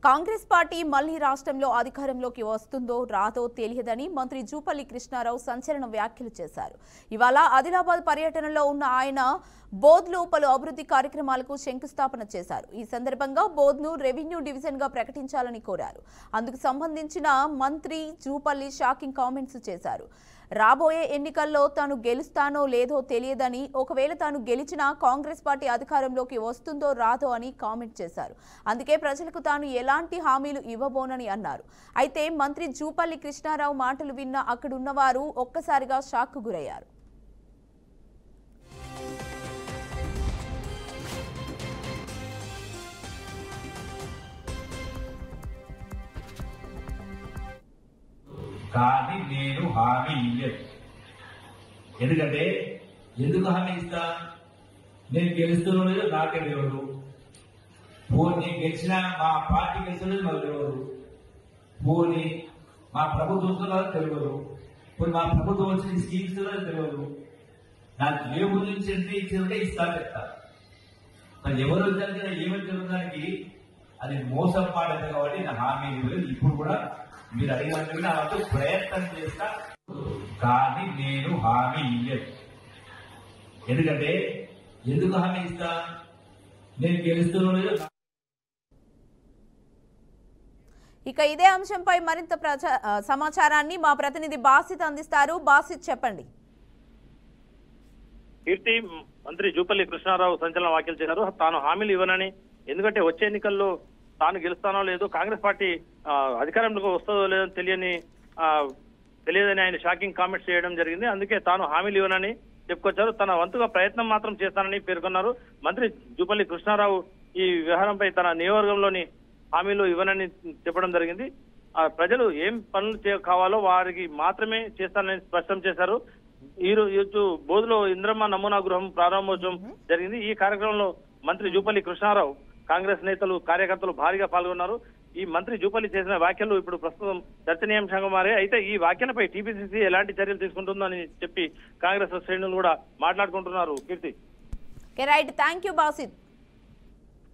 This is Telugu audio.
కాంగ్రెస్ పార్టీ మళ్లీ రాష్ట్రంలో అధికారంలోకి వస్తుందో రాదో తెలియదని మంత్రి జూపల్లి కృష్ణారావు సంచలన వ్యాఖ్యలు చేశారు. ఇవాళ ఆదిలాబాద్ పర్యటనలో ఉన్న ఆయన బోధ్లో పలు అభివృద్ధి కార్యక్రమాలకు శంకుస్థాపన చేశారు. ఈ సందర్భంగా బోధ్ను రెవెన్యూ డివిజన్ గా ప్రకటించాలని కోరారు. అందుకు సంబంధించిన మంత్రి జూపల్లి షాకింగ్ కామెంట్స్ చేశారు. రాబోయే ఎన్నికల్లో తాను గెలుస్తానో లేదో తెలియదని, ఒకవేళ తాను గెలిచినా కాంగ్రెస్ పార్టీ అధికారంలోకి వస్తుందో రాదో అని కామెంట్ చేశారు. అందుకే ప్రజలకు తాను ఎలాంటి హామీలు ఇవ్వబోనని అన్నారు. అయితే మంత్రి జూపల్లి కృష్ణారావు మాటలు విన్న అక్కడున్నవారు ఒక్కసారిగా షాక్కు గురయ్యారు. కానీ నేను హామీ ఇయ్యను. ఎందుకంటే ఎందుకు హామీ ఇస్తా? నేను గెలుస్తున్నా లేదో నాకే తెలియదు. పోనీ గెలిచినా మా పార్టీ గెలిచలేదు మాకు తెలియదు. పోనీ మా ప్రభుత్వం తెలియదు. పోనీ మా ప్రభుత్వం వచ్చిన స్కీమ్స్ తెలియదు. నాకు ఏ గురించి ఇచ్చిందంటే ఇస్తాను చెప్తా. మరి ఎవరు వచ్చారు ఏమని జరుగుతానికి అది మోసం పాడదు కాబట్టి నా హామీ ఇవ్వలేదు. ఇప్పుడు కూడా మీరు అడిగినట్టు నా ప్రయత్నం చేస్తా, కానీ నేను హామీ ఇయ్యను. ఎందుకంటే ఎందుకు హామీ ఇస్తా? నేను గెలుస్తున్నా లేదో. ఇక ఇదే అంశంపై మరింత సమాచారాన్ని మా ప్రతినిధి బాసిత్ అందిస్తారు. బాసిత్, చెప్పండి. కీర్తి, మంత్రి జూపల్లి కృష్ణారావు సంచలన వ్యాఖ్యలు చేశారు. తాను హామీలు ఇవ్వనని, ఎందుకంటే వచ్చే ఎన్నికల్లో తాను గెలుస్తానో లేదో, కాంగ్రెస్ పార్టీ అధికారంలోకి వస్తుందో లేదో తెలియదని ఆయన షాకింగ్ కామెంట్స్ చేయడం జరిగింది. అందుకే తాను హామీలు ఇవ్వనని చెప్పుకొచ్చారు. తన వంతుగా ప్రయత్నం మాత్రం చేస్తానని పేర్కొన్నారు. మంత్రి జూపల్లి కృష్ణారావు ఈ వ్యవహారంపై తన నియోజకవర్గంలోని హామీలు ఇవ్వనని చెప్పడం జరిగింది. ప్రజలు ఏం పనులు కావాలో వారికి మాత్రమే చేస్తానని స్పష్టం చేశారు. ఈ రోజు బోధులో ఇంద్రమ్మ నమూనా గృహం ప్రారంభోత్సవం జరిగింది. ఈ కార్యక్రమంలో మంత్రి జూపల్లి కృష్ణారావు, కాంగ్రెస్ నేతలు, కార్యకర్తలు భారీగా పాల్గొన్నారు. ఈ మంత్రి జూపల్లి చేసిన వ్యాఖ్యలు ఇప్పుడు ప్రస్తుతం చర్చనీయాంశంగా మారాయి. అయితే ఈ వ్యాఖ్యలపై టీపీసీసీ ఎలాంటి చర్యలు తీసుకుంటుందో అని చెప్పి కాంగ్రెస్ శ్రేణులు కూడా మాట్లాడుకుంటున్నారు. కీర్తి, రైట్, థ్యాంక్ యూ బాసిత్.